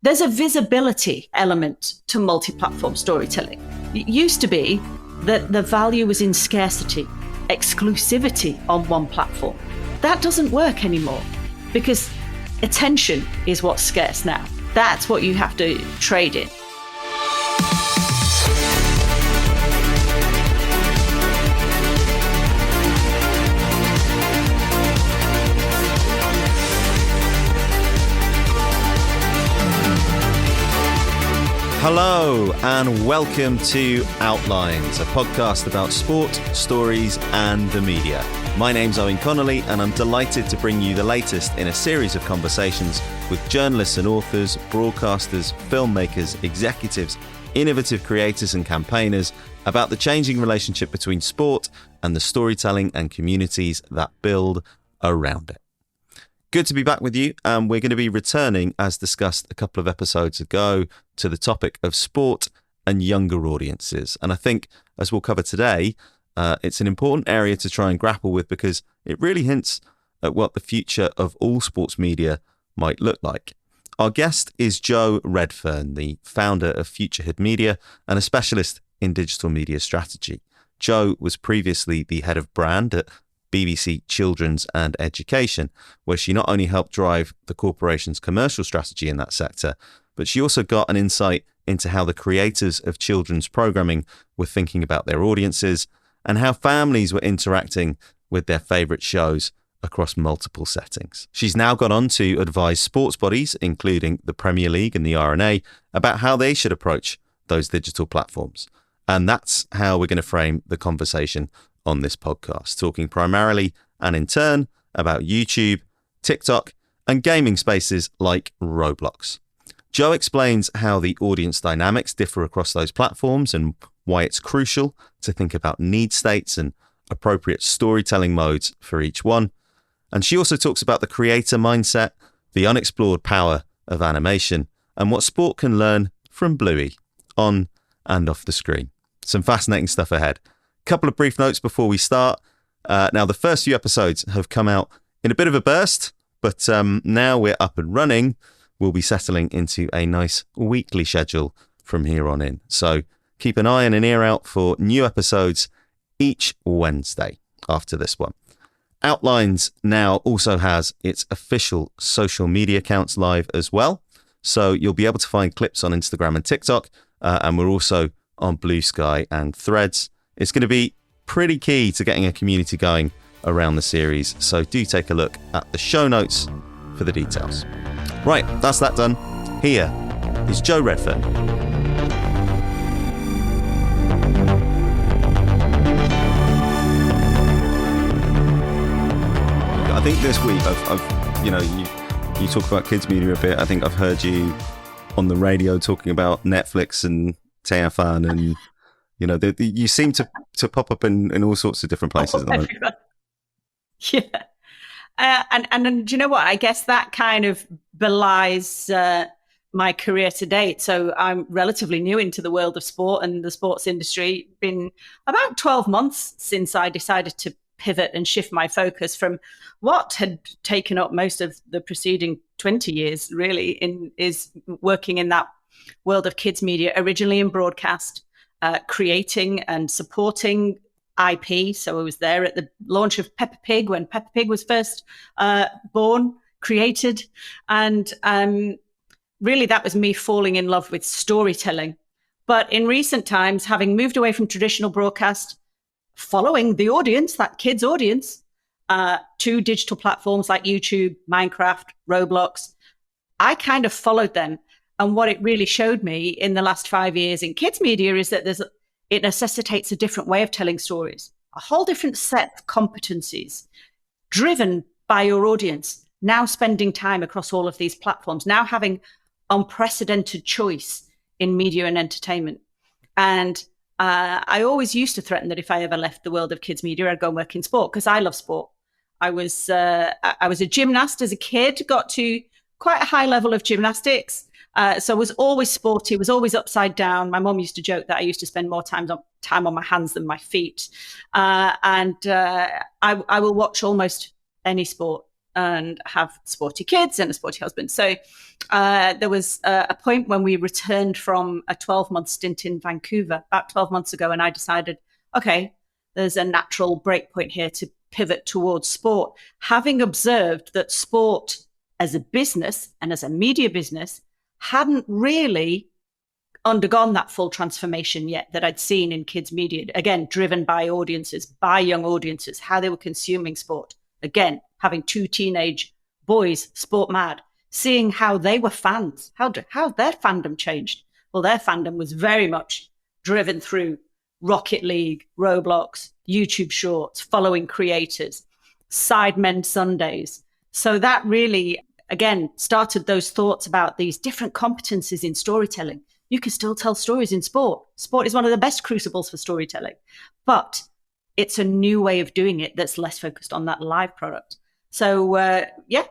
There's a visibility element to multi-platform storytelling. It used to be that the value was in scarcity, exclusivity on one platform. That doesn't work anymore because attention is what's scarce now. That's what you have to trade in. Hello and welcome to Outlines, a podcast about sport, stories and the media. My name's Owen Connolly and I'm delighted to bring you the latest in a series of conversations with journalists and authors, broadcasters, filmmakers, executives, innovative creators and campaigners about the changing relationship between sport and the storytelling and communities that build around it. Good to be back with you, and we're going to be returning, as discussed a couple of episodes ago, to the topic of sport and younger audiences. And I think, as we'll cover today, it's an important area to try and grapple with because it really hints at what the future of all sports media might look like. Our guest is Jo Redfern, the founder of Futurehood Media and a specialist in digital media strategy. Jo was previously the head of brand at BBC Children's and Education, where she not only helped drive the corporation's commercial strategy in that sector, but she also got an insight into how the creators of children's programming were thinking about their audiences and how families were interacting with their favourite shows across multiple settings. She's now gone on to advise sports bodies, including the Premier League and the RNA, about how they should approach those digital platforms. And that's how we're going to frame the conversation on this podcast, talking primarily and in turn about YouTube, TikTok, and gaming spaces like Roblox. Jo explains how the audience dynamics differ across those platforms and why it's crucial to think about need states and appropriate storytelling modes for each one. And she also talks about the creator mindset, the unexplored power of animation, and what sport can learn from Bluey, on and off the screen. Some fascinating stuff ahead. Couple of brief notes before we start. Now, the first few episodes have come out in a bit of a burst, but now we're up and running. We'll be settling into a nice weekly schedule from here on in. So keep an eye and an ear out for new episodes each Wednesday after this one. Outlines now also has its official social media accounts live as well. So you'll be able to find clips on Instagram and TikTok, and we're also on Blue Sky and Threads. It's going to be pretty key to getting a community going around the series, so do take a look at the show notes for the details. Right, that's that done. Here is Jo Redfern. I think this week, you talk about kids media a bit. I think I've heard you on the radio talking about Netflix and TFN and you seem to pop up in all sorts of different places at the moment. Yeah. And do you know what? I guess that kind of belies my career to date. So I'm relatively new into the world of sport and the sports industry. Been about 12 months since I decided to pivot and shift my focus from what had taken up most of the preceding 20 years, really, is working in that world of kids media, originally in broadcast, creating and supporting IP. So I was there at the launch of Peppa Pig when Peppa Pig was first born, created. And really that was me falling in love with storytelling. But in recent times, having moved away from traditional broadcast, following the audience, that kids audience, to digital platforms like YouTube, Minecraft, Roblox, I kind of followed them. And what it really showed me in the last 5 years in kids media is that it necessitates a different way of telling stories, a whole different set of competencies driven by your audience, now spending time across all of these platforms, now having unprecedented choice in media and entertainment. And I always used to threaten that if I ever left the world of kids media, I'd go and work in sport because I love sport. I was a gymnast as a kid, got to quite a high level of gymnastics. So I was always sporty, was always upside down. My mom used to joke that I used to spend more time on my hands than my feet. I will watch almost any sport and have sporty kids and a sporty husband. So there was a point when we returned from a 12-month stint in Vancouver about 12 months ago, and I decided, okay, there's a natural break point here to pivot towards sport, having observed that sport as a business and as a media business hadn't really undergone that full transformation yet that I'd seen in kids media, again, driven by audiences, by young audiences, how they were consuming sport. Again, having 2 teenage boys, sport mad, seeing how they were fans, how their fandom changed. Well, their fandom was very much driven through Rocket League, Roblox, YouTube Shorts, following creators, Sidemen Sundays. So that really, again, started those thoughts about these different competencies in storytelling. You can still tell stories in sport. Sport is one of the best crucibles for storytelling, but it's a new way of doing it that's less focused on that live product. So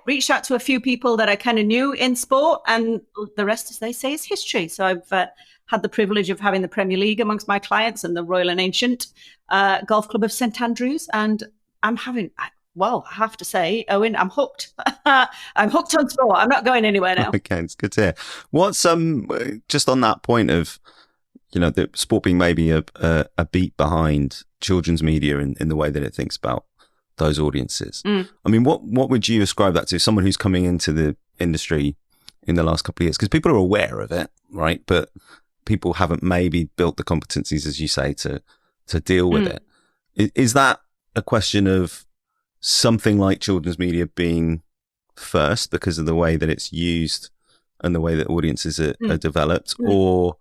reached out to a few people that I kind of knew in sport, and the rest, as they say, is history. So I've had the privilege of having the Premier League amongst my clients and the Royal and Ancient Golf Club of St Andrews, and I'm having, well, I have to say, Owen, I'm hooked. I'm hooked on sport. I'm not going anywhere now. Okay, it's good to hear. What's just on that point of, the sport being maybe a beat behind children's media in the way that it thinks about those audiences. I mean, what would you ascribe that to? Someone who's coming into the industry in the last couple of years, because people are aware of it, right? But people haven't maybe built the competencies, as you say, to deal with it. Is that a question of something like children's media being first because of the way that it's used and the way that audiences are developed, or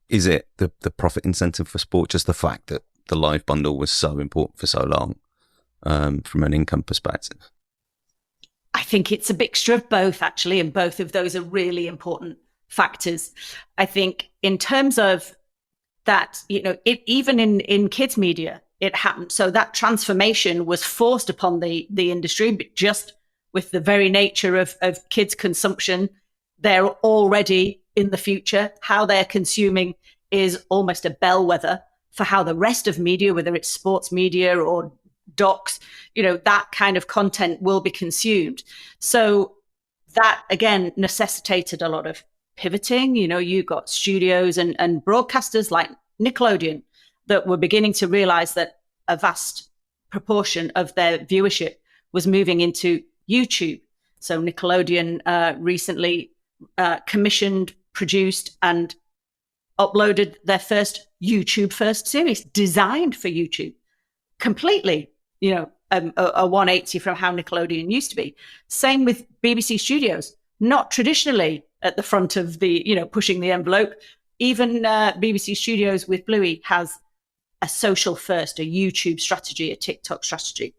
is it the profit incentive for sport, just the fact that the live bundle was so important for so long from an income perspective? I think it's a mixture of both, actually, and both of those are really important factors. I think in terms of that, even in kids media, it happened. So that transformation was forced upon the industry, but just with the very nature of kids consumption, they're already in the future. How they're consuming is almost a bellwether for how the rest of media, whether it's sports media or docs, that kind of content will be consumed. So that, again, necessitated a lot of pivoting. You got studios and broadcasters like Nickelodeon that were beginning to realize that a vast proportion of their viewership was moving into YouTube. So Nickelodeon recently commissioned, produced, and uploaded their first YouTube first series designed for YouTube, completely, a 180 from how Nickelodeon used to be. Same with BBC Studios, not traditionally at the front of the, pushing the envelope. Even BBC Studios with Bluey has a social first, a YouTube strategy, a TikTok strategy.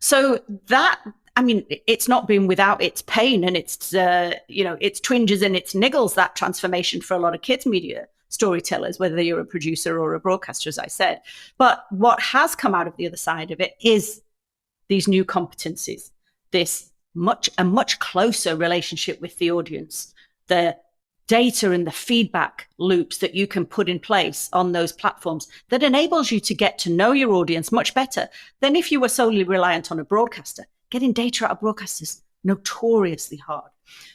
So that, it's not been without its pain and its, its twinges and its niggles, that transformation for a lot of kids media storytellers, whether you're a producer or a broadcaster, as I said. But what has come out of the other side of it is these new competencies, a much closer relationship with the audience, the data and the feedback loops that you can put in place on those platforms that enables you to get to know your audience much better than if you were solely reliant on a broadcaster. Getting data out of broadcasters, notoriously hard.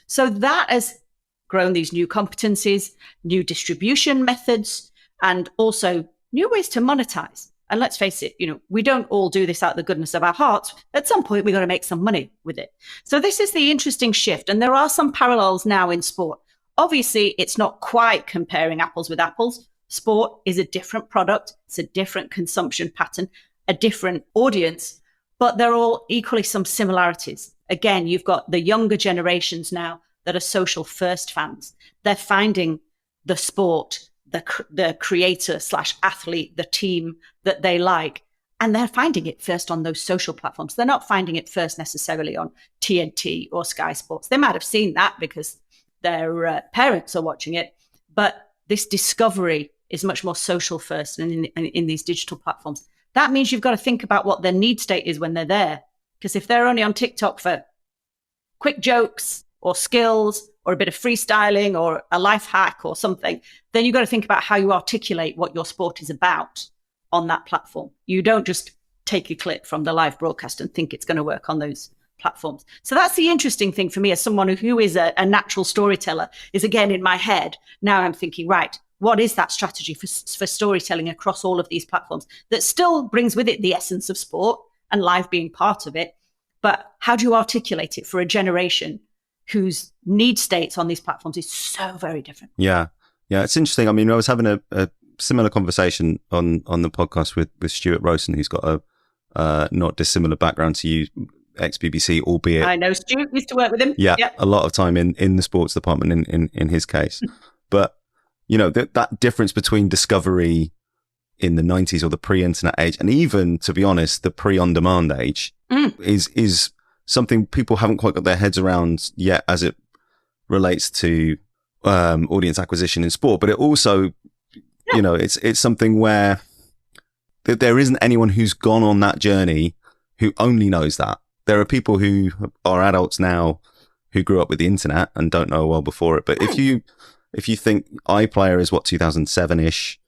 So that has grown these new competencies, new distribution methods, and also new ways to monetize. And let's face it, we don't all do this out of the goodness of our hearts. At some point, we've got to make some money with it. So this is the interesting shift. And there are some parallels now in sport. Obviously, it's not quite comparing apples with apples. Sport is a different product. It's a different consumption pattern, a different audience, but they're all equally some similarities. Again, you've got the younger generations now that are social first fans. They're finding the sport, the creator / athlete, the team that they like, and they're finding it first on those social platforms. They're not finding it first necessarily on TNT or Sky Sports. They might have seen that because their parents are watching it, but this discovery is much more social first and in these digital platforms. That means you've got to think about what their need state is when they're there. Because if they're only on TikTok for quick jokes or skills or a bit of freestyling or a life hack or something, then you've got to think about how you articulate what your sport is about on that platform. You don't just take a clip from the live broadcast and think it's going to work on those platforms. So that's the interesting thing for me as someone who is a natural storyteller, is again in my head. Now I'm thinking, right, what is that strategy for storytelling across all of these platforms that still brings with it the essence of sport and live being part of it? But how do you articulate it for a generation whose need states on these platforms is so very different? Yeah. Yeah. It's interesting. I mean, I was having a similar conversation on the podcast with Stuart Rosen, who's got a not dissimilar background to you, ex-BBC, albeit... I know Stuart, used to work with him. Yeah, yep. A lot of time in the sports department in his case. But, you know, that difference between Discovery in the 90s or the pre-internet age, and even, to be honest, the pre-on-demand age, is something people haven't quite got their heads around yet as it relates to audience acquisition in sport. But it also, you know, it's something where there isn't anyone who's gone on that journey who only knows that. There are people who are adults now who grew up with the internet and don't know a world before it. But if you think iPlayer is what, 2007-ish,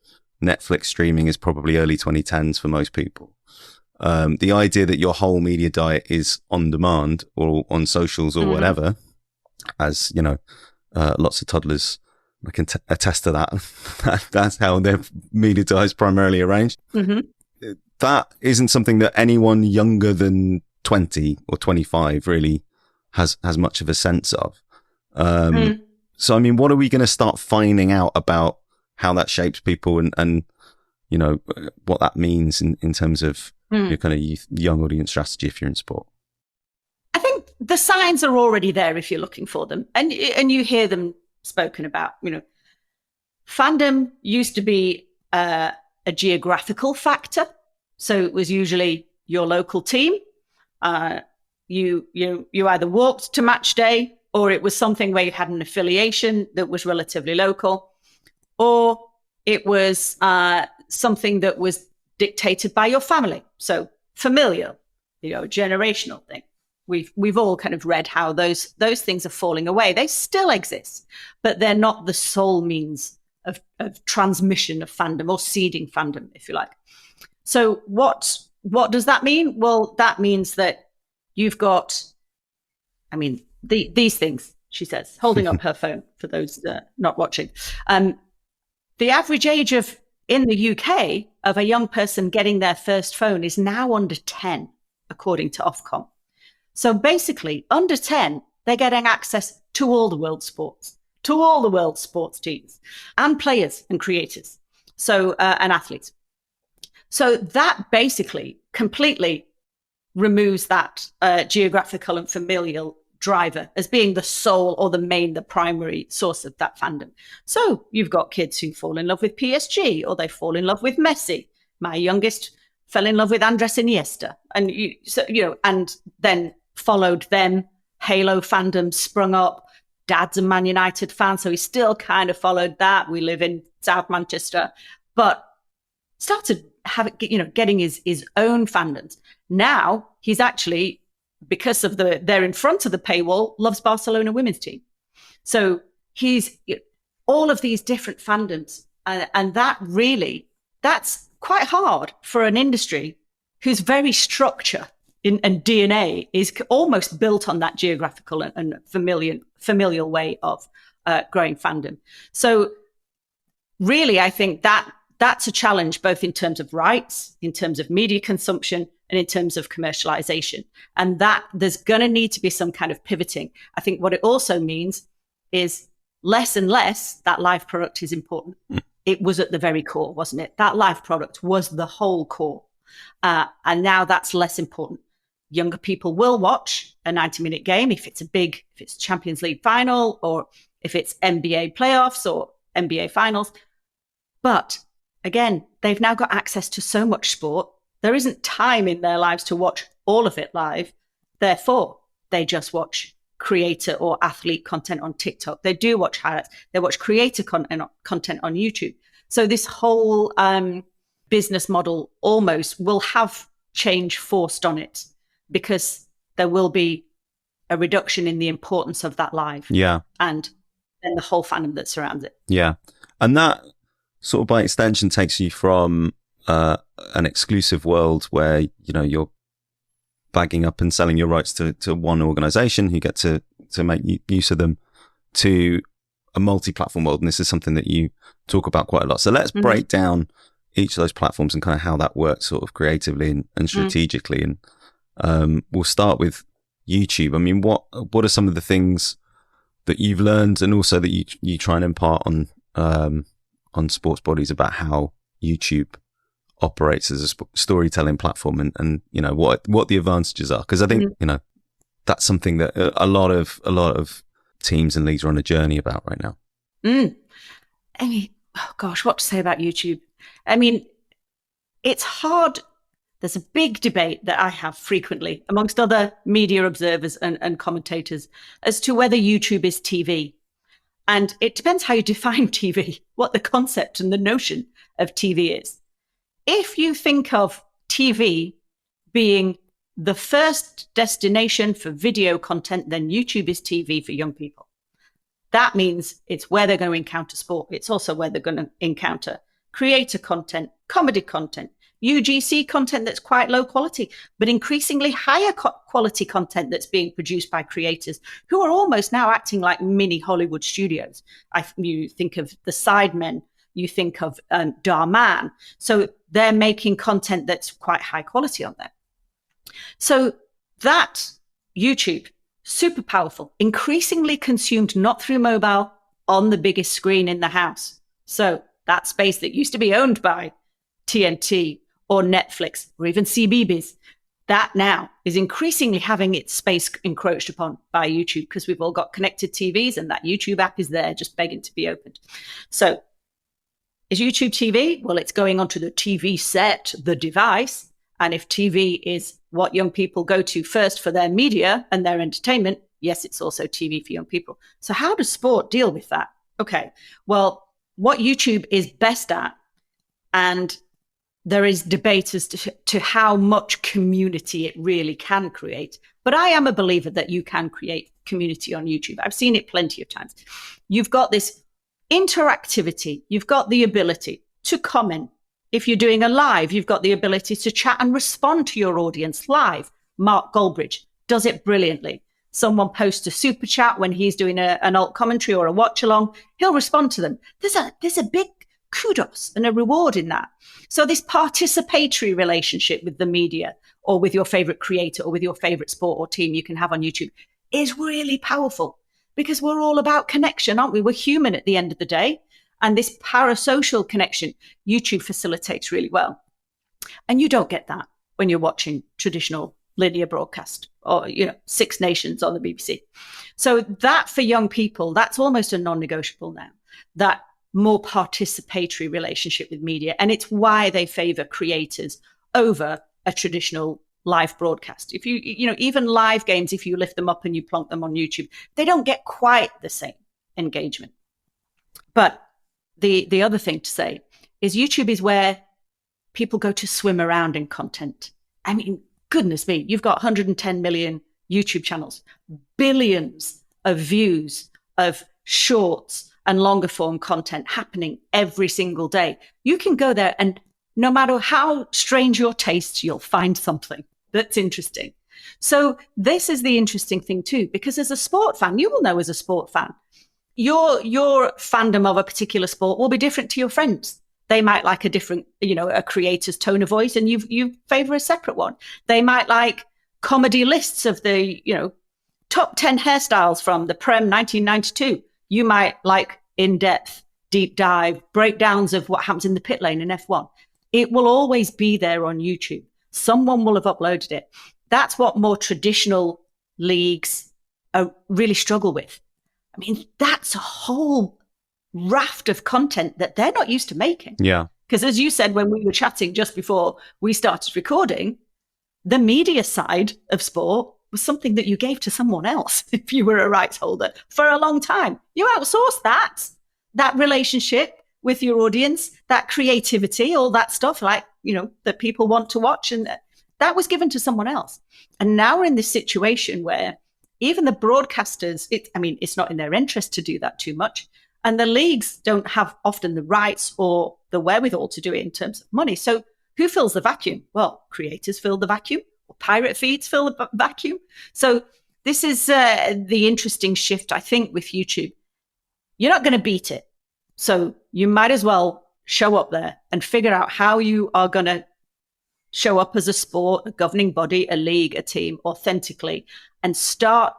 Netflix streaming is probably early 2010s for most people. The idea that your whole media diet is on demand or on socials or whatever, as you know, lots of toddlers, I can attest to that. That's how their media diet is primarily arranged. That isn't something that anyone younger than 20 or 25 really has much of a sense of. So, I mean, what are we going to start finding out about how that shapes people and you know, what that means in terms of your kind of young audience strategy if you're in sport? I think the signs are already there if you're looking for them, and you hear them spoken about. You know, fandom used to be a geographical factor, so it was usually your local team. You either walked to match day, or it was something where you had an affiliation that was relatively local, or it was something that was dictated by your family. So familial, you know, generational thing. We've all kind of read how those things are falling away. They still exist, but they're not the sole means of transmission of fandom or seeding fandom, if you like. So what does that mean? Well, that means that you've got, I mean, these things, she says, holding up her phone for those not watching. The average age in the UK of a young person getting their first phone is now under 10, according to Ofcom. So basically, under 10, they're getting access to all the world's sports, to all the world's sports teams and players and creators, so and athletes. So that basically completely removes that geographical and familial driver as being the sole or the primary source of that fandom. So you've got kids who fall in love with PSG or they fall in love with Messi. My youngest fell in love with Andres Iniesta, and and then followed them. Halo fandom sprung up. Dad's a Man United fan, so he still kind of followed that. We live in South Manchester, but started getting his own fandoms. Now he's actually, because of they're in front of the paywall, loves Barcelona women's team. So he's all of these different fandoms, and that's quite hard for an industry whose very structure and DNA is almost built on that geographical and familial way of growing fandom. So really, I think that's a challenge, both in terms of rights, in terms of media consumption, and in terms of commercialization. And that there's going to need to be some kind of pivoting. I think what it also means is less and less that live product is important. It was at the very core, wasn't it? That live product was the whole core. And now that's less important. Younger people will watch a 90-minute game if it's Champions League final, or if it's NBA playoffs or NBA finals. But again, they've now got access to so much sport. There isn't time in their lives to watch all of it live. Therefore, they just watch creator or athlete content on TikTok. They do watch highlights. They watch creator content on YouTube. So this whole business model almost will have change forced on it, because there will be a reduction in the importance of that live. Yeah. And then the whole fandom that surrounds it. Yeah. And that sort of by extension takes you from an exclusive world where, you're bagging up and selling your rights to one organization who get to make use of them, to a multi-platform world. And this is something that you talk about quite a lot. So let's break down each of those platforms and kind of how that works sort of creatively and strategically. And we'll start with YouTube. I mean, what are some of the things that you've learned, and also that you try and impart on sports bodies about how YouTube operates as a storytelling platform, and you know what the advantages are? Because I think you know that's something that a lot of teams and leagues are on a journey about right now. I mean, oh gosh, what to say about YouTube? I mean, it's hard. There's a big debate that I have frequently amongst other media observers and commentators as to whether YouTube is TV. And it depends how you define TV, what the concept and the notion of TV is. If you think of TV being the first destination for video content, then YouTube is TV for young people. That means it's where they're going to encounter sport. It's also where they're going to encounter creator content, comedy content, UGC content that's quite low quality, but increasingly higher quality content that's being produced by creators who are almost now acting like mini Hollywood studios. You think of the Sidemen, you think of Darman. So they're making content that's quite high quality on there. So that YouTube, super powerful, increasingly consumed not through mobile, on the biggest screen in the house. So that space that used to be owned by TNT or Netflix or even CBeebies, that now is increasingly having its space encroached upon by YouTube, because we've all got connected TVs and that YouTube app is there just begging to be opened. So is YouTube TV? Well, it's going onto the TV set, the device. And if TV is what young people go to first for their media and their entertainment, yes, it's also TV for young people. So how does sport deal with that? Okay, well, what YouTube is best at, and there is debate as to how much community it really can create. But I am a believer that you can create community on YouTube. I've seen it plenty of times. You've got this interactivity. You've got the ability to comment. If you're doing a live, you've got the ability to chat and respond to your audience live. Mark Goldbridge does it brilliantly. Someone posts a super chat when he's doing an alt commentary or a watch along, he'll respond to them. There's a big kudos and a reward in that. So this participatory relationship with the media or with your favorite creator or with your favorite sport or team you can have on YouTube is really powerful, because we're all about connection, aren't we? We're human at the end of the day. And this parasocial connection, YouTube facilitates really well. And you don't get that when you're watching traditional linear broadcast or, Six Nations on the BBC. So that for young people, that's almost a non-negotiable now, that more participatory relationship with media. And it's why they favor creators over a traditional live broadcast. If even live games, if you lift them up and you plonk them on YouTube, they don't get quite the same engagement. But the other thing to say is YouTube is where people go to swim around in content. I mean, goodness me, you've got 110 million YouTube channels, billions of views of shorts and longer form content happening every single day. You can go there and no matter how strange your tastes, you'll find something that's interesting. So this is the interesting thing too, because as a sport fan, you will know as a sport fan, your fandom of a particular sport will be different to your friends. They might like a different, a creator's tone of voice, and you favor a separate one. They might like comedy lists of the, top 10 hairstyles from the Prem 1992. You might like in-depth, deep dive breakdowns of what happens in the pit lane in F1. It will always be there on YouTube. Someone will have uploaded it. That's what more traditional leagues really struggle with. I mean, that's a whole raft of content that they're not used to making. Yeah. Because as you said, when we were chatting just before we started recording, the media side of sport was something that you gave to someone else if you were a rights holder for a long time. You outsourced that relationship with your audience, that creativity, all that stuff that people want to watch. And that was given to someone else. And now we're in this situation where even the broadcasters, it's not in their interest to do that too much. And the leagues don't have often the rights or the wherewithal to do it in terms of money. So who fills the vacuum? Well, creators fill the vacuum, pirate feeds fill the vacuum. So this is the interesting shift, I think, with YouTube. You're not going to beat it. So you might as well show up there and figure out how you are going to show up as a sport, a governing body, a league, a team authentically, and start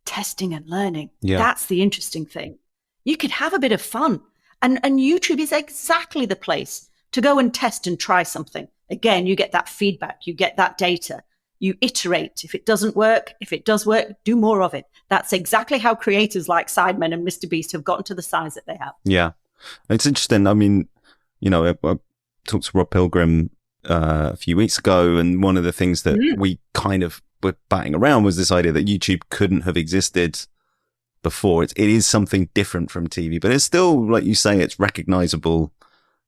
testing and learning. Yeah. That's the interesting thing. You could have a bit of fun. And YouTube is exactly the place to go and test and try something. Again, you get that feedback, you get that data, you iterate. If it doesn't work, if it does work, do more of it. That's exactly how creators like Sidemen and Mr. Beast have gotten to the size that they have. Yeah. It's interesting. I mean, you know, I talked to Rob Pilgrim a few weeks ago, and one of the things that we kind of were batting around was this idea that YouTube couldn't have existed before. It is something different from TV, but it's still, like you say, it's recognizable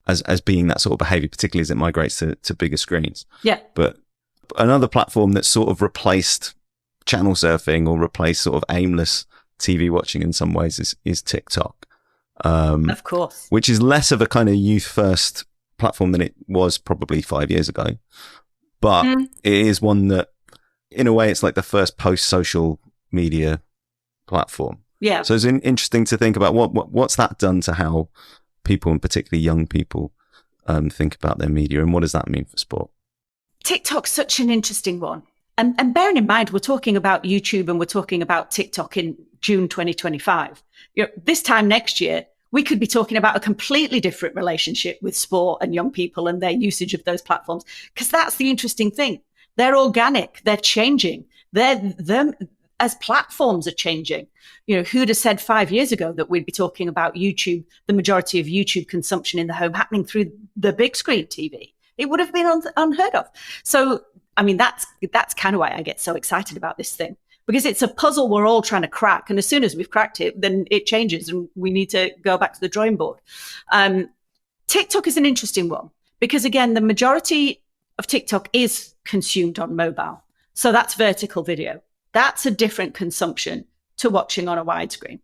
as being that sort of behavior, particularly as it migrates to bigger screens. Yeah. But another platform that sort of replaced channel surfing or replaced sort of aimless TV watching in some ways is TikTok. Of course. Which is less of a kind of youth first platform than it was probably 5 years ago. But it is one that, in a way, it's like the first post-social media platform. Yeah. So it's interesting to think about what's that done to how people, and particularly young people, think about their media, and what does that mean for sport? TikTok's such an interesting one. And bearing in mind, we're talking about YouTube and we're talking about TikTok in June 2025. This time next year, we could be talking about a completely different relationship with sport and young people and their usage of those platforms. Because that's the interesting thing. They're organic. They're changing. Them as platforms are changing. Who'd have said 5 years ago that we'd be talking about YouTube, the majority of YouTube consumption in the home happening through the big screen TV? It would have been unheard of. So, I mean, that's kind of why I get so excited about this thing, because it's a puzzle we're all trying to crack. And as soon as we've cracked it, then it changes and we need to go back to the drawing board. TikTok is an interesting one because, again, the majority of TikTok is consumed on mobile. So that's vertical video. That's a different consumption to watching on a widescreen.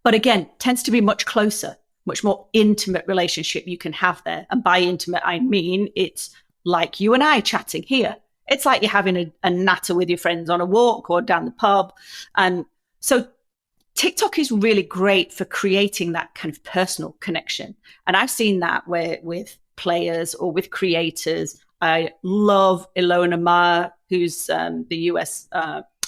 But again, tends to be much closer, much more intimate relationship you can have there. And by intimate, I mean, it's like you and I chatting here. It's like you're having a natter with your friends on a walk or down the pub. And so TikTok is really great for creating that kind of personal connection. And I've seen that with players or with creators. I love Ilona Maher, who's the US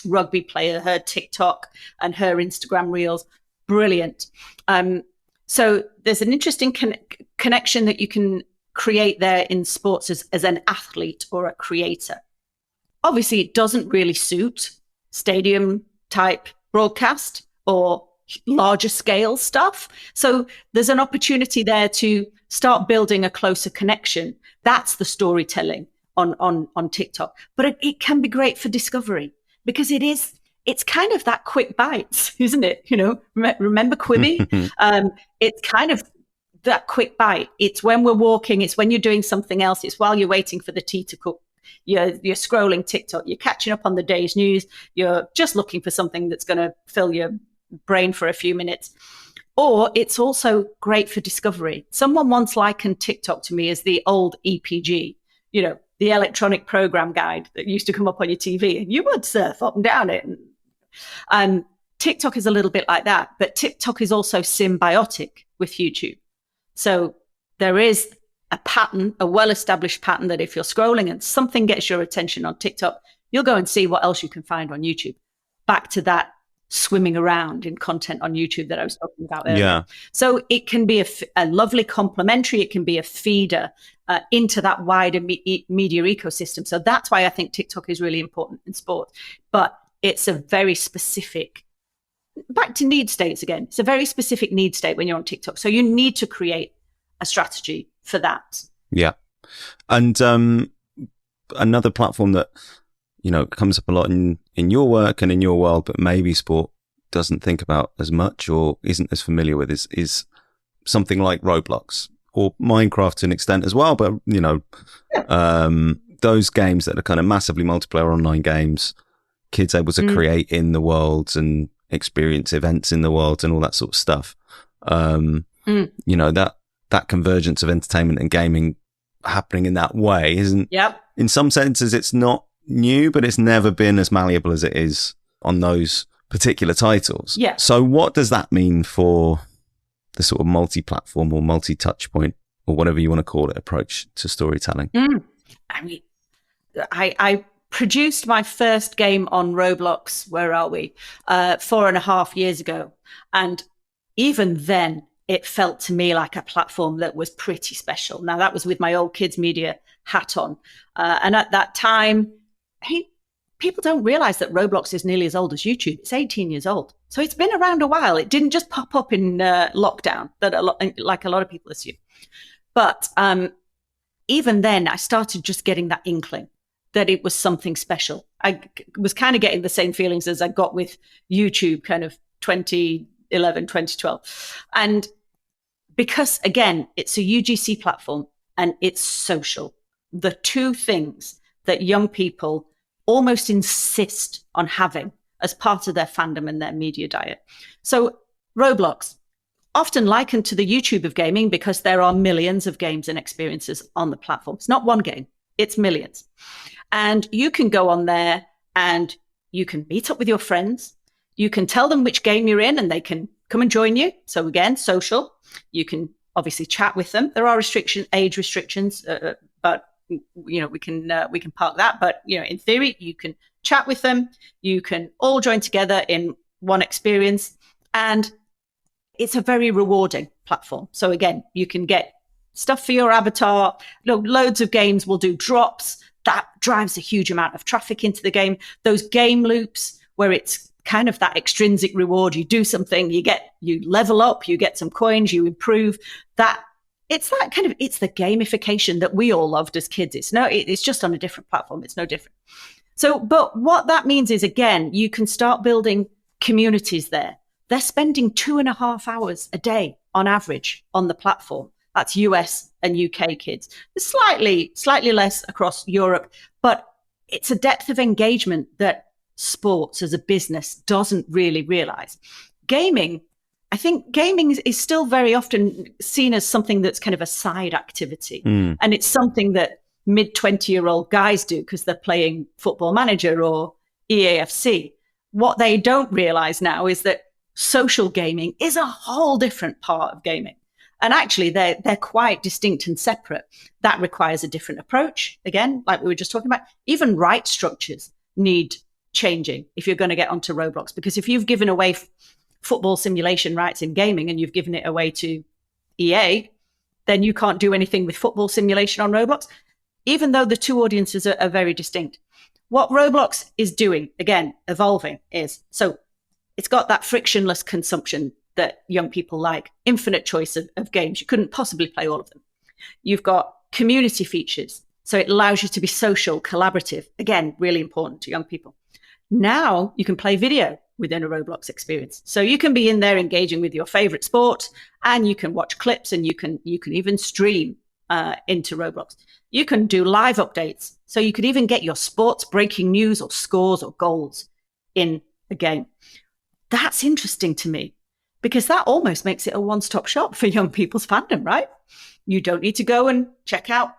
rugby player, her TikTok and her Instagram reels, brilliant. So there's an interesting connection that you can create there in sports as an athlete or a creator. Obviously, it doesn't really suit stadium type broadcast or larger scale stuff. So there's an opportunity there to start building a closer connection. That's the storytelling on TikTok. But it can be great for discovery because it's kind of that quick bites, isn't it? Remember Quibi? It's kind of that quick bite. It's when we're walking. It's when you're doing something else. It's while you're waiting for the tea to cook. You're scrolling TikTok. You're catching up on the day's news. You're just looking for something that's going to fill your brain for a few minutes. Or it's also great for discovery. Someone once likened TikTok to me as the old EPG, the electronic program guide that used to come up on your TV, and you would surf up and down it. And TikTok is a little bit like that, but TikTok is also symbiotic with YouTube. So there is a pattern, a well-established pattern that if you're scrolling and something gets your attention on TikTok, you'll go and see what else you can find on YouTube. Back to that swimming around in content on YouTube that I was talking about earlier. Yeah. So it can be a lovely complementary. It can be a feeder into that wider media ecosystem. So that's why I think TikTok is really important in sport. But it's a very specific, back to need states again. It's a very specific need state when you're on TikTok. So you need to create a strategy for that. Yeah. And another platform that, comes up a lot in your work and in your world, but maybe sport doesn't think about as much or isn't as familiar with is something like Roblox or Minecraft to an extent as well. But, those games that are kind of massively multiplayer online games, kids able to create in the world and experience events in the world and all that sort of stuff. That convergence of entertainment and gaming happening in that way isn't, in some senses, it's not new, but it's never been as malleable as it is on those particular titles. Yeah. So what does that mean for the sort of multi-platform or multi-touch point, or whatever you want to call it, approach to storytelling? I mean, I produced my first game on Roblox, where are we, 4.5 years ago. And even then, it felt to me like a platform that was pretty special. Now, that was with my old kids media hat on. And at that time, people don't realize that Roblox is nearly as old as YouTube. It's 18 years old. So it's been around a while. It didn't just pop up in lockdown, like a lot of people assume. But even then, I started just getting that inkling that it was something special. I was kind of getting the same feelings as I got with YouTube kind of 2011, 2012. And because, again, it's a UGC platform and it's social, the two things that young people almost insist on having as part of their fandom and their media diet. So Roblox, often likened to the YouTube of gaming because there are millions of games and experiences on the platform. It's not one game, it's millions. And you can go on there and you can meet up with your friends. You can tell them which game you're in and they can come and join you. So again, social. You can obviously chat with them. There are age restrictions, but we can park that. But in theory, you can chat with them. You can all join together in one experience, and it's a very rewarding platform. So again, you can get stuff for your avatar. Loads of games will do drops. That drives a huge amount of traffic into the game. Those game loops where it's kind of that extrinsic reward. You do something, you level up, you get some coins, you improve. It's the gamification that we all loved as kids. It's just on a different platform. It's no different. So, but what that means is, again, you can start building communities there. They're spending 2.5 hours a day on average on the platform. That's US and UK kids. It's slightly less across Europe, but it's a depth of engagement that sports as a business doesn't really realize. I think gaming is still very often seen as something that's kind of a side activity. And it's something that mid-20-year-old guys do because they're playing Football Manager or EAFC. What they don't realize now is that social gaming is a whole different part of gaming. And actually, they're quite distinct and separate. That requires a different approach. Again, like we were just talking about, even right structures need changing if you're going to get onto Roblox. Because if you've given away football simulation rights in gaming and you've given it away to EA, then you can't do anything with football simulation on Roblox, even though the two audiences are very distinct. What Roblox is doing, again, evolving, is so it's got that frictionless consumption that young people like, infinite choice of games. You couldn't possibly play all of them. You've got community features. So it allows you to be social, collaborative. Again, really important to young people. Now you can play video within a Roblox experience. So you can be in there engaging with your favorite sport, and you can watch clips, and you can even stream into Roblox. You can do live updates. So you could even get your sports breaking news or scores or goals in a game. That's interesting to me, because that almost makes it a one-stop shop for young people's fandom, right? You don't need to go and check out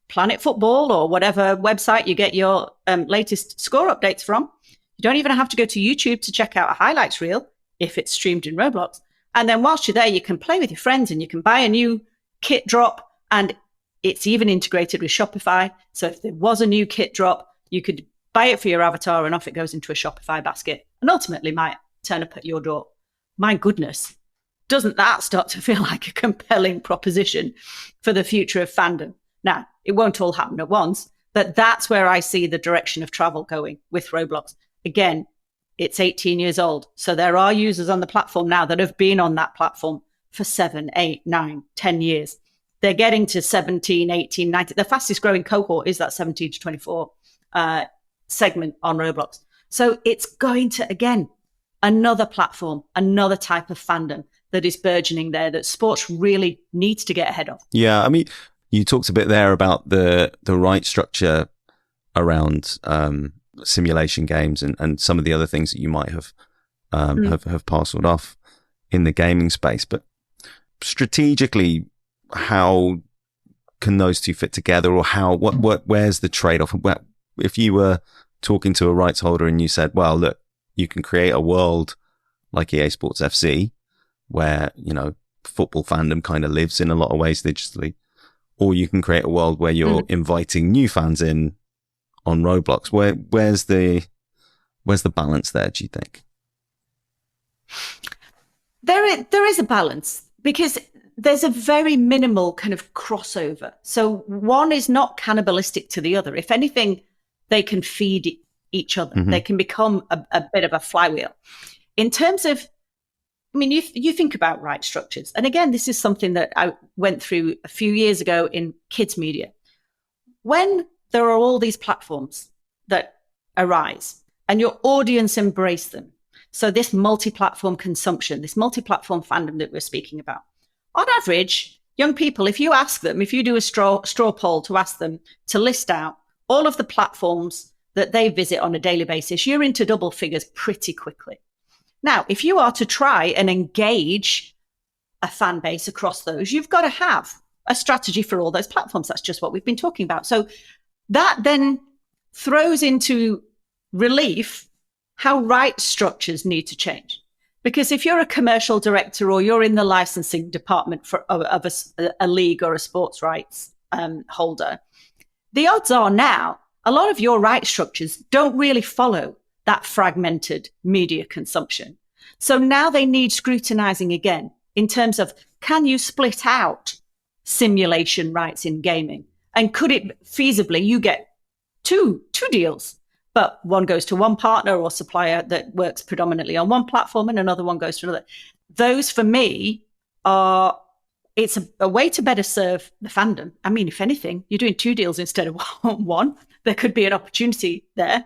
Planet Football or whatever website you get your latest score updates from. You don't even have to go to YouTube to check out a highlights reel if it's streamed in Roblox. And then whilst you're there, you can play with your friends and you can buy a new kit drop, and it's even integrated with Shopify. So if there was a new kit drop, you could buy it for your avatar and off it goes into a Shopify basket and ultimately might turn up at your door. My goodness, doesn't that start to feel like a compelling proposition for the future of fandom? Now, it won't all happen at once, but that's where I see the direction of travel going with Roblox. Again, it's 18 years old. So there are users on the platform now that have been on that platform for 7, 8, 9, 10 years. They're getting to 17, 18, 19. The fastest growing cohort is that 17 to 24 segment on Roblox. So it's going to, again, another platform, another type of fandom that is burgeoning there that sports really needs to get ahead of. Yeah, I mean, you talked a bit there about the right structure around simulation games and some of the other things that you might have parceled off in the gaming space. But strategically, how can those two fit together, or where's the trade-off? if you were talking to a rights holder and you said, well, look, you can create a world like EA Sports FC where, football fandom kind of lives in a lot of ways digitally, or you can create a world where you're inviting new fans in on Roblox. Where's the balance there, do you think? There is a balance, because there's a very minimal kind of crossover. So one is not cannibalistic to the other. If anything, they can feed each other. They can become a bit of a flywheel. In terms of, you think about right structures. And again, this is something that I went through a few years ago in kids media. When there are all these platforms that arise and your audience embrace them, so this multi-platform consumption, this multi-platform fandom that we're speaking about, on average, young people, if you do a straw poll to ask them to list out all of the platforms that they visit on a daily basis, you're into double figures pretty quickly. Now, if you are to try and engage a fan base across those, you've got to have a strategy for all those platforms. That's just what we've been talking about. So that then throws into relief how rights structures need to change. Because if you're a commercial director or you're in the licensing department of a league or a sports rights holder, the odds are now a lot of your rights structures don't really follow that fragmented media consumption. So now they need scrutinizing again in terms of, can you split out simulation rights in gaming? And could it feasibly, you get two deals, but one goes to one partner or supplier that works predominantly on one platform and another one goes to another. Those for me it's a way to better serve the fandom. If anything, you're doing two deals instead of one. There could be an opportunity there,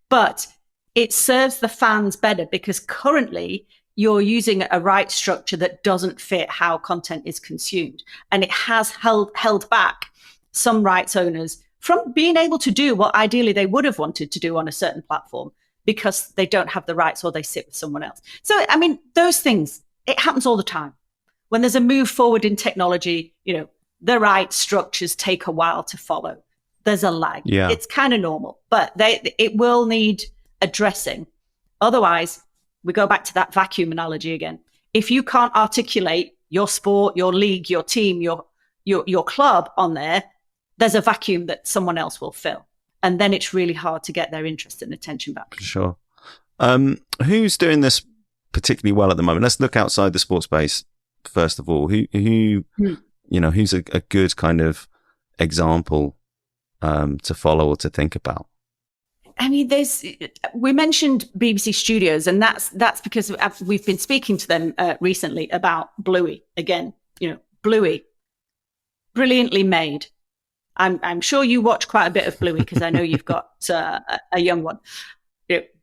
but it serves the fans better, because currently you're using a right structure that doesn't fit how content is consumed. And it has held back some rights owners from being able to do what ideally they would have wanted to do on a certain platform, because they don't have the rights or they sit with someone else. So, those things, it happens all the time. When there's a move forward in technology, the right structures take a while to follow. There's a lag. Yeah. It's kind of normal, but it will need addressing. Otherwise, we go back to that vacuum analogy again. If you can't articulate your sport, your league, your team, your club on there's a vacuum that someone else will fill. And then it's really hard to get their interest and attention back. Sure. Who's doing this particularly well at the moment? Let's look outside the sports space first of all. Who's a good kind of example to follow or to think about? We mentioned BBC Studios, and that's because we've been speaking to them recently about Bluey again. Bluey, brilliantly made. I'm sure you watch quite a bit of Bluey, because I know you've got a young one.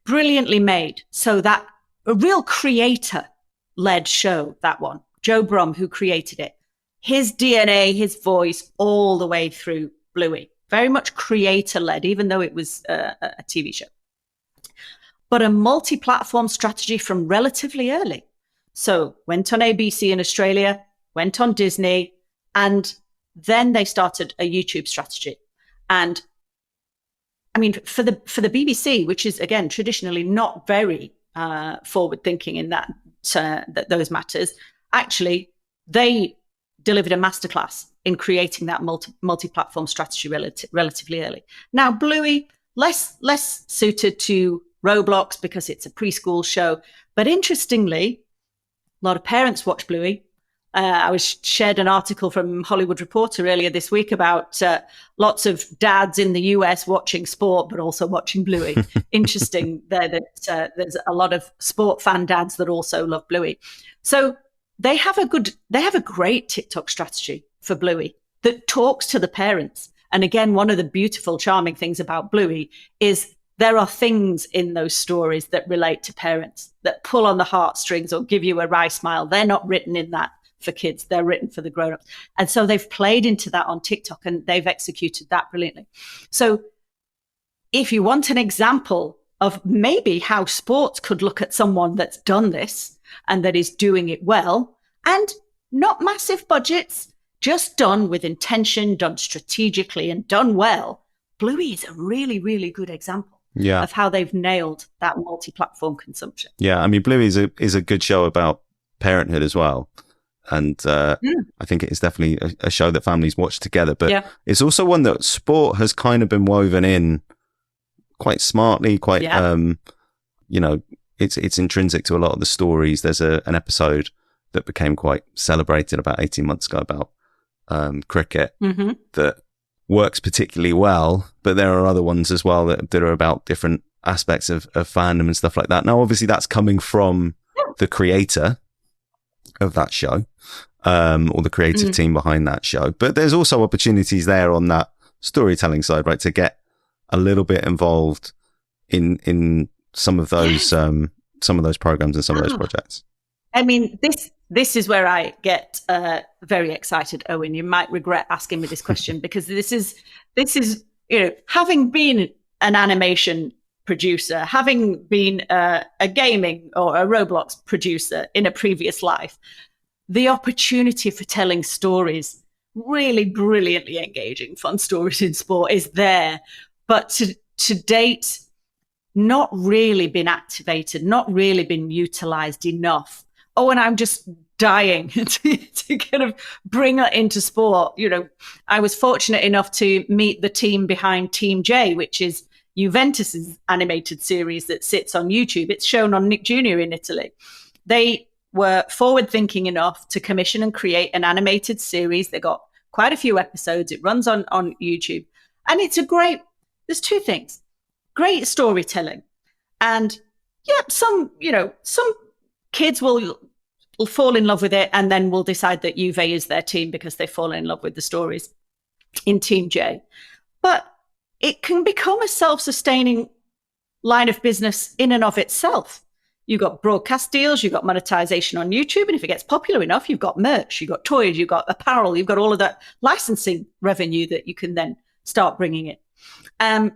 Brilliantly made. So that a real creator-led show, that one. Joe Brum, who created it, his DNA, his voice, all the way through Bluey. Very much creator-led, even though it was a TV show. But a multi-platform strategy from relatively early. So went on ABC in Australia, went on Disney, and then they started a YouTube strategy. And for the BBC, which is, again, traditionally not very forward-thinking in that those matters, actually, they delivered a masterclass in creating that multi-platform strategy relatively early. Now, Bluey, less suited to Roblox because it's a preschool show. But interestingly, a lot of parents watch Bluey. I was shared an article from Hollywood Reporter earlier this week about lots of dads in the US watching sport, but also watching Bluey. Interesting there that there's a lot of sport fan dads that also love Bluey. So they have a great TikTok strategy for Bluey that talks to the parents. And again, one of the beautiful, charming things about Bluey is there are things in those stories that relate to parents, that pull on the heartstrings or give you a wry smile. They're not written in that for kids. They're written for the grown-ups. And so they've played into that on TikTok, and they've executed that brilliantly. So if you want an example of maybe how sports could look at someone that's done this and that is doing it well, and not massive budgets, just done with intention, done strategically and done well, Bluey is a really, really good example Yeah. of how they've nailed that multi-platform consumption. Yeah. I mean, Bluey is a good show about parenthood as well. And I think it is definitely a show that families watch together. But it's also one that sport has kind of been woven in quite smartly, quite, you know, it's intrinsic to a lot of the stories. There's an episode that became quite celebrated about 18 months ago about cricket that works particularly well. But there are other ones as well that are about different aspects of fandom and stuff like that. Now, obviously, that's coming from the creator of that show, or the creative team behind that show. But there's also opportunities there on that storytelling side, right, to get a little bit involved in some of those programs and some of those projects. I mean, this is where I get very excited, Owen. You might regret asking me this question because this is you know, having been an animation producer, having been a gaming or a Roblox producer in a previous life, the opportunity for telling stories, really brilliantly engaging, fun stories in sport is there. But to date, not really been activated, not really been utilized enough. Oh, and I'm just dying to kind of bring that into sport. You know, I was fortunate enough to meet the team behind Team J, which is Juventus's animated series that sits on YouTube. It's shown on Nick Jr. in Italy. They were forward thinking enough to commission and create an animated series. They got quite a few episodes. It runs on YouTube. And it's there's two things. Great storytelling. And some kids will fall in love with it and then will decide that Juve is their team because they've fallen in love with the stories in Team J. But it can become a self-sustaining line of business in and of itself. You've got broadcast deals, you've got monetization on YouTube, and if it gets popular enough, you've got merch, you've got toys, you've got apparel, you've got all of that licensing revenue that you can then start bringing in. And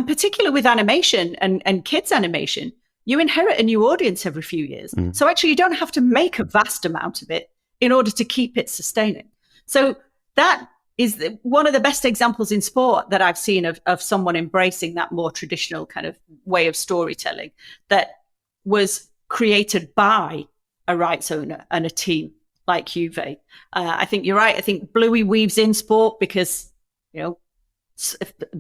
particularly with animation and kids animation, you inherit a new audience every few years. So actually, you don't have to make a vast amount of it in order to keep it sustaining. So that is one of the best examples in sport that I've seen of someone embracing that more traditional kind of way of storytelling that was created by a rights owner and a team like Juve. I think you're right. I think Bluey weaves in sport because, you know,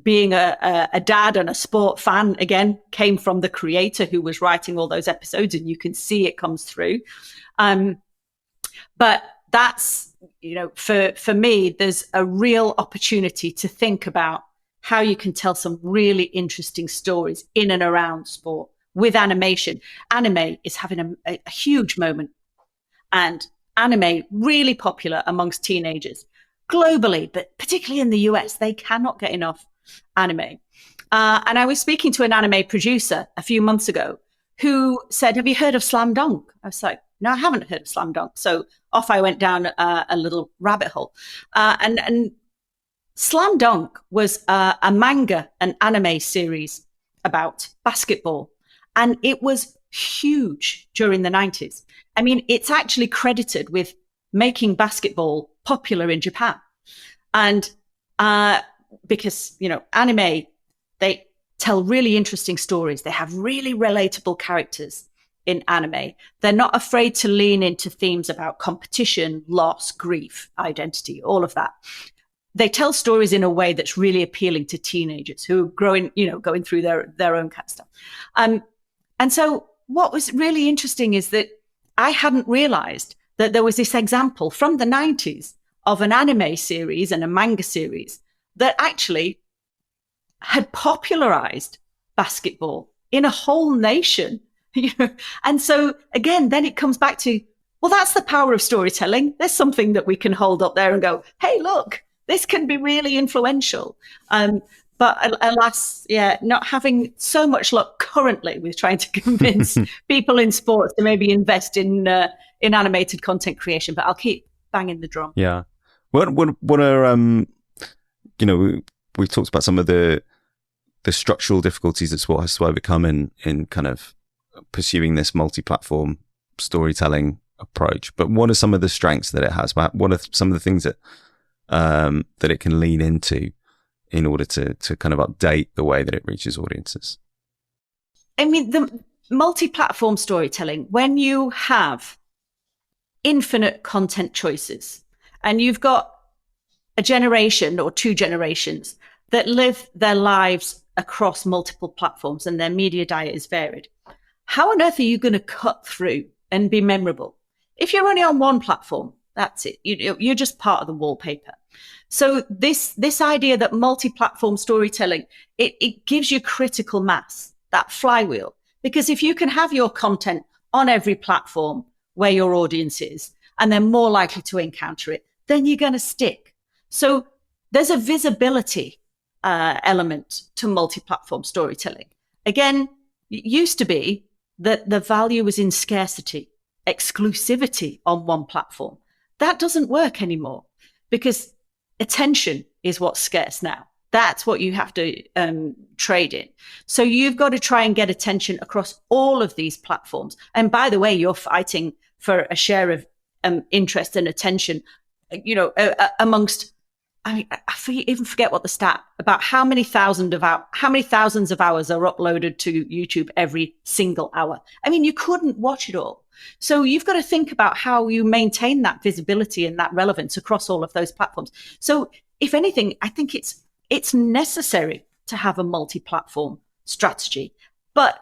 being a dad and a sport fan, again, came from the creator who was writing all those episodes, and you can see it comes through. But that's, you know, for me, there's a real opportunity to think about how you can tell some really interesting stories in and around sport with animation. Anime is having a huge moment, and anime really popular amongst teenagers globally, but particularly in the US, they cannot get enough anime. And I was speaking to an anime producer a few months ago who said, "Have you heard of Slam Dunk?" I was like, "No, I haven't heard of Slam Dunk." So off I went down a little rabbit hole. And Slam Dunk was a manga and anime series about basketball. And it was huge during the 90s. I mean, it's actually credited with making basketball popular in Japan. And because, you know, anime, they tell really interesting stories. They have really relatable characters in anime. They're not afraid to lean into themes about competition, loss, grief, identity, all of that. They tell stories in a way that's really appealing to teenagers who are growing, you know, going through their own kind of stuff. And so what was really interesting is that I hadn't realized that there was this example from the 90s of an anime series and a manga series that actually had popularized basketball in a whole nation. You know? And so again, then it comes back to, well, that's the power of storytelling. There's something that we can hold up there and go, hey, look, this can be really influential. But alas, not having so much luck currently with trying to convince people in sports to maybe invest in animated content creation. But I'll keep banging the drum. Yeah. What are you know, we've talked about some of the structural difficulties that sport has to overcome in kind of pursuing this multi-platform storytelling approach. But what are some of the strengths that it has? What are some of the things that it can lean into in order to kind of update the way that it reaches audiences? I mean, the multi-platform storytelling, when you have infinite content choices and you've got a generation or two generations that live their lives across multiple platforms and their media diet is varied, how on earth are you going to cut through and be memorable? If you're only on one platform, that's it. You're just part of the wallpaper. So this idea that multi-platform storytelling, it gives you critical mass, that flywheel. Because if you can have your content on every platform where your audience is, and they're more likely to encounter it, then you're going to stick. So there's a visibility element to multi-platform storytelling. Again, it used to be that the value was in scarcity, exclusivity on one platform. That doesn't work anymore because attention is what's scarce now. That's what you have to trade in. So you've got to try and get attention across all of these platforms. And by the way, you're fighting for a share of interest and attention, amongst, I mean, even forget what the stat about how many thousands of hours are uploaded to YouTube every single hour. I mean, you couldn't watch it all. So you've got to think about how you maintain that visibility and that relevance across all of those platforms. So if anything, I think it's necessary to have a multi-platform strategy, but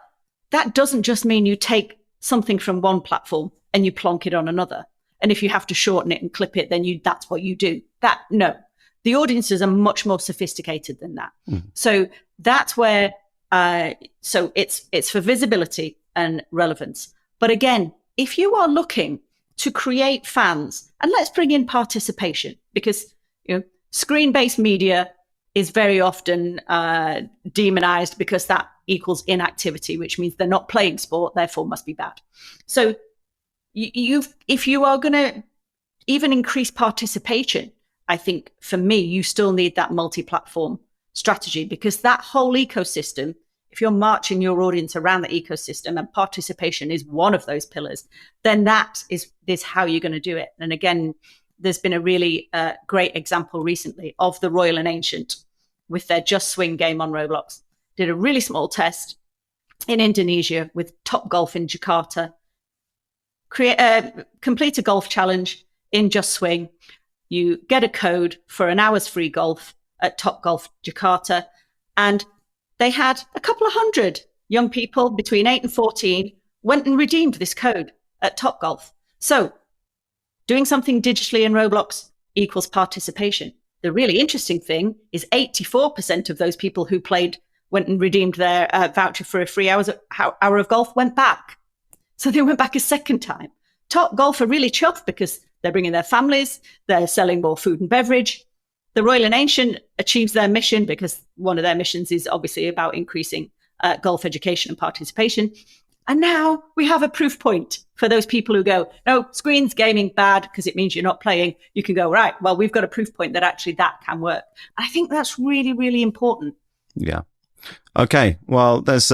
that doesn't just mean you take something from one platform and you plonk it on another. And if you have to shorten it and clip it, then that's what you do. No, the audiences are much more sophisticated than that. Mm. So that's where, so it's for visibility and relevance. But again, if you are looking to create fans, and let's bring in participation, because screen-based media is very often demonized because that equals inactivity, which means they're not playing sport, therefore must be bad. So if you are going to even increase participation, I think for me, you still need that multi-platform strategy, because that whole ecosystem, if you're marching your audience around the ecosystem and participation is one of those pillars, then that is how you're going to do it. And again, there's been a really great example recently of the Royal and Ancient with their Just Swing game on Roblox. Did a really small test in Indonesia with Top Golf in Jakarta. Complete a golf challenge in Just Swing. You get a code for an hour's free golf at Top Golf Jakarta. And they had a couple of hundred young people between 8 and 14 went and redeemed this code at Top Golf. So doing something digitally in Roblox equals participation. The really interesting thing is 84% of those people who went and redeemed their voucher for a free hour of golf went back. So they went back a second time. Top Golf are really chuffed because they're bringing their families, they're selling more food and beverage. The Royal and Ancient achieves their mission because one of their missions is obviously about increasing golf education and participation. And now we have a proof point for those people who go, no, screens gaming bad because it means you're not playing. You can go, right, well, we've got a proof point that actually that can work. I think that's really, really important. Yeah. Okay. Well, there's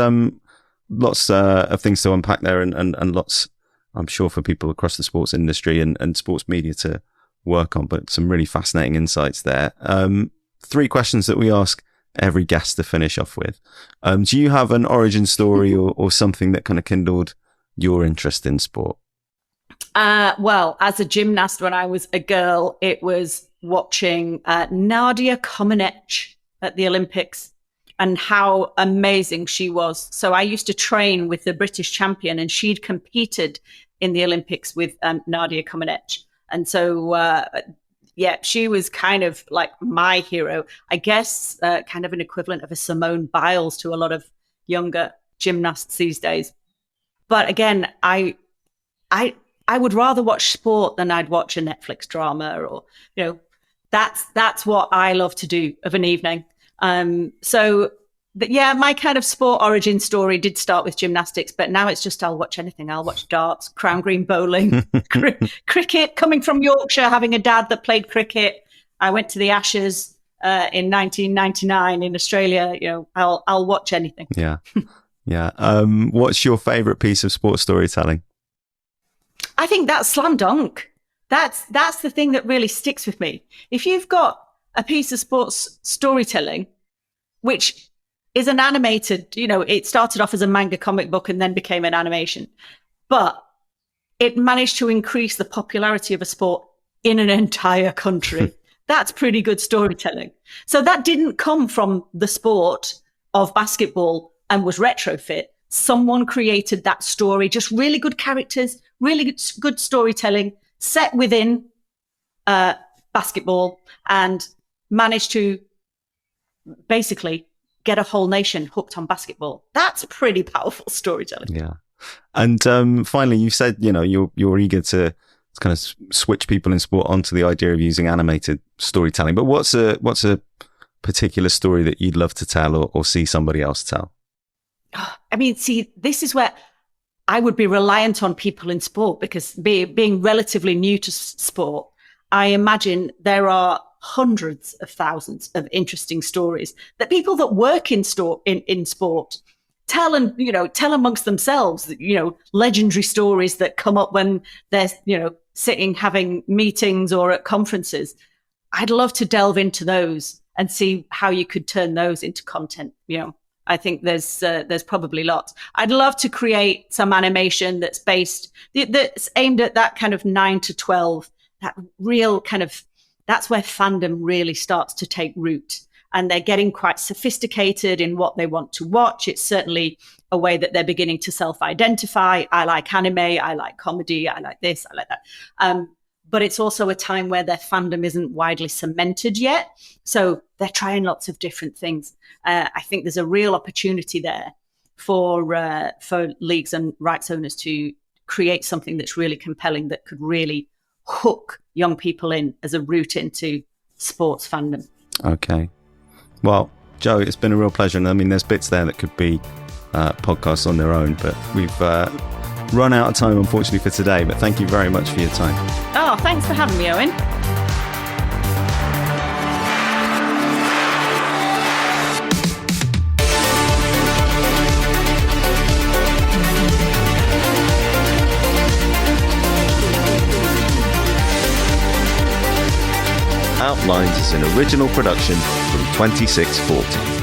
lots of things to unpack there and lots, I'm sure, for people across the sports industry and sports media to work on, but some really fascinating insights there. 3 questions that we ask every guest to finish off with. Do you have an origin story or something that kind of kindled your interest in sport? Well, as a gymnast when I was a girl, it was watching Nadia Comaneci at the Olympics and how amazing she was. So I used to train with the British champion, and she'd competed in the Olympics with Nadia Comaneci. And so, she was kind of like my hero, I guess, kind of an equivalent of a Simone Biles to a lot of younger gymnasts these days. But again, I would rather watch sport than I'd watch a Netflix drama, or, that's what I love to do of an evening. My kind of sport origin story did start with gymnastics, but now it's just I'll watch anything. I'll watch darts, crown green bowling, cricket. Coming from Yorkshire, having a dad that played cricket, I went to the Ashes in 1999 in Australia. I'll watch anything. Yeah, yeah. What's your favourite piece of sports storytelling? I think that's Slam Dunk. That's the thing that really sticks with me. If you've got a piece of sports storytelling, which is an animated, it started off as a manga comic book and then became an animation, but it managed to increase the popularity of a sport in an entire country. That's pretty good storytelling. So that didn't come from the sport of basketball and was retrofit. Someone created that story, just really good characters, really good storytelling set within basketball, and managed to basically get a whole nation hooked on basketball. That's pretty powerful storytelling. Yeah. And finally, you said, you're eager to kind of switch people in sport onto the idea of using animated storytelling. But what's a particular story that you'd love to tell or see somebody else tell? I mean, see, this is where I would be reliant on people in sport, because being relatively new to sport, I imagine there are hundreds of thousands of interesting stories that people that work in sport tell, and tell amongst themselves, legendary stories that come up when they're sitting having meetings or at conferences. I'd love to delve into those and see how you could turn those into content. I think there's probably lots. I'd love to create some animation that's aimed at that kind of 9 to 12, that real kind of, that's where fandom really starts to take root. And they're getting quite sophisticated in what they want to watch. It's certainly a way that they're beginning to self-identify. I like anime, I like comedy, I like this, I like that. But it's also a time where their fandom isn't widely cemented yet. So they're trying lots of different things. I think there's a real opportunity there for leagues and rights owners to create something that's really compelling, that could really hook young people in as a route into sports fandom. Okay. Well, Joe, it's been a real pleasure. And I mean, there's bits there that could be podcasts on their own, but we've run out of time, unfortunately, for today. But thank you very much for your time. Oh, thanks for having me, Owen. Outlines is an original production from 2640.